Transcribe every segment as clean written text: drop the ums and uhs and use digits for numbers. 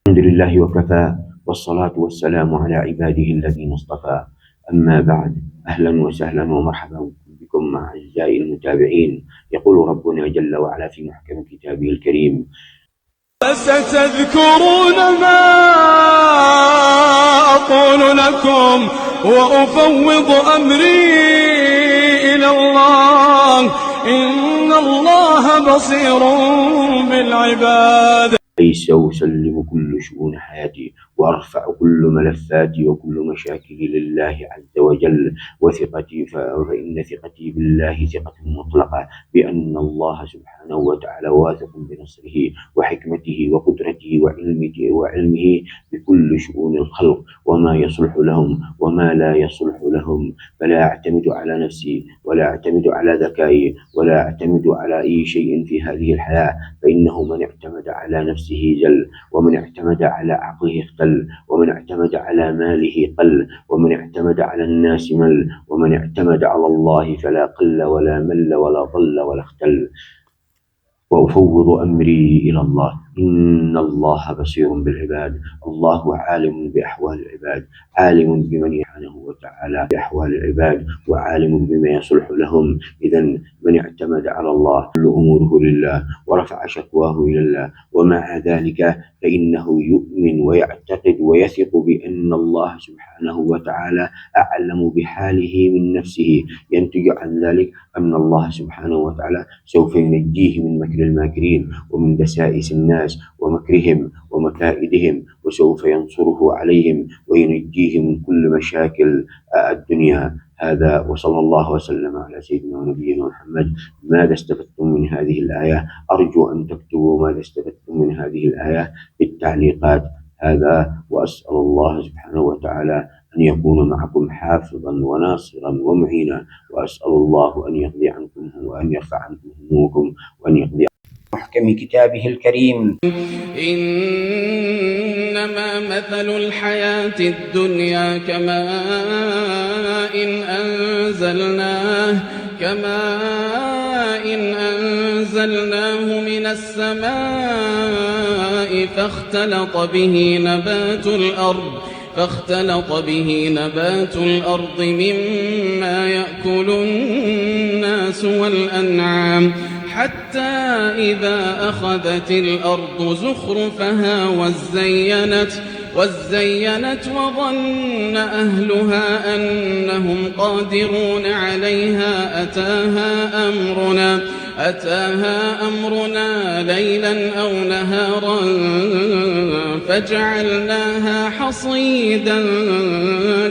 الحمد لله وكفى، والصلاة والسلام على عباده الذين اصطفى. أما بعد، أهلا وسهلا ومرحبا بكم مع أعزائي المتابعين. يقول ربنا جل وعلا في محكم كتابه الكريم: فستذكرون ما أقول لكم وأفوض أمري إلى الله، إن الله بصير بالعباد. أي سأسلم كل شؤون حياتي، وأرفع كل ملفاتي وكل مشاكلي لله عز وجل. فإن ثقتي بالله ثقة مطلقة بأن الله سبحانه وتعالى واثق بنصره وحكمته وقدرته وعلمه بكل شؤون الخلق، وما يصلح لهم وما لا يصلح لهم. فلا أعتمد على نفسي، ولا أعتمد على ذكائي، ولا أعتمد على أي شيء في هذه الحياة، فإنه من اعتمد على نفسه جل، ومن اعتمد على عقله اختل، ومن اعتمد على ماله قل، ومن اعتمد على الناس مل، ومن اعتمد على الله فلا قل ولا مل ولا ضل ولا اختل. وأفوض أمري إلى الله، إن الله بصير بالعباد. الله عالم بأحوال العباد، عالم بمن سبحانه وتعالى بأحوال العباد، وعالم بما يصلح لهم. إذا من اعتمد على الله كل أموره لله، ورفع شكواه إلى الله، ومع ذلك فإنه يؤمن ويعتقد ويثق بأن الله سبحانه وتعالى أعلم بحاله من نفسه. ينتج عن ذلك أن الله سبحانه وتعالى سوف ينجيه من مكر الماكرين، ومن دسائس الناس ومكرهم ومكائدهم، وسوف ينصره عليهم وينجيه من كل مشاكل الدنيا. هذا، وصلى الله وسلم على سيدنا ونبينا محمد. ماذا استفدتم من هذه الآية؟ أرجو أن تكتبوا ماذا استفدتم من هذه الآية في التعليقات. هذا، وأسأل الله سبحانه وتعالى أن يكون معكم حافظا وناصرا ومعينا، وأسأل الله أن يقضي عنكم وأن يرفع عنكم همومكم وأن يقضي محكم كتابه الكريم. إنما مثل الحياة الدنيا كماء أنزلناه من السماء فاختلط به نبات الأرض مما يأكل الناس والأنعام، حتى إذا أخذت الأرض زخرفها وزينت وظن أهلها أنهم قادرون عليها أتاها أمرنا ليلا أو نهارا فجعلناها حصيدا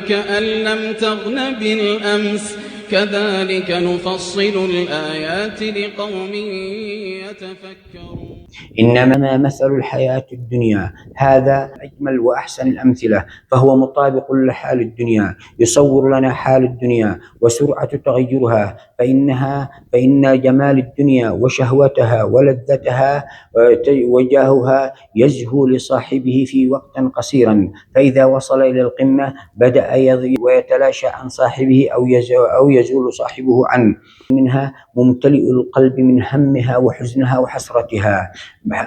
كأن لم تغن بالأمس، كذلك نفصل الآيات لقوم يتفكرون. إنما مثل الحياة الدنيا، هذا أجمل وأحسن الأمثلة، فهو مطابق لحال الدنيا، يصور لنا حال الدنيا وسرعة تغيرها. فإن جمال الدنيا وشهوتها ولذتها وجاهها يزهو لصاحبه في وقت قصيرا، فإذا وصل إلى القمة بدأ يضيع ويتلاشى عن صاحبه أو يزول صاحبه عنه. منها ممتلئ القلب من همها وحزنها وحسرتها،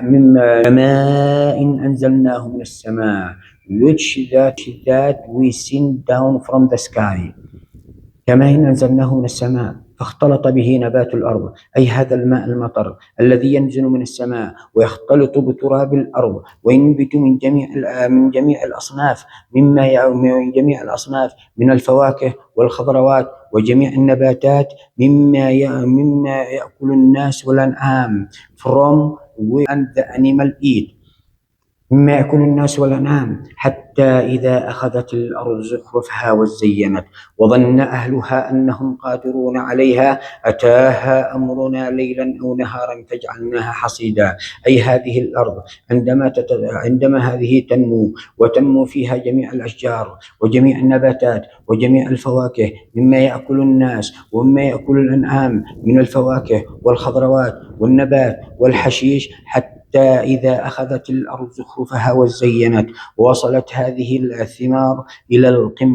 مما ماء أنزلناه من السماء، which that we send down from the sky. كماء أنزلناه من السماء فاختلط به نبات الأرض، أي هذا الماء المطر الذي ينزل من السماء ويختلط بتراب الأرض وينبت من جميع الأصناف، من جميع الأصناف من الفواكه والخضروات وجميع النباتات مما يأكل الناس والأنعام from and the animal eat، مما يأكل الناس والأنعام، حتى إذا أخذت الأرض زخرفها وزينت وظن أهلها أنهم قادرون عليها أتاها أمرنا ليلا أو نهارا فجعلناها حصيدا، أي هذه الأرض عندما هذه تنمو فيها جميع الأشجار وجميع النباتات وجميع الفواكه مما يأكل الناس ومما يأكل الأنعام من الفواكه والخضروات والنبات والحشيش، حتى إذا أخذت الأرض زخرفها وزينت ووصلت هذه الثمار إلى القمة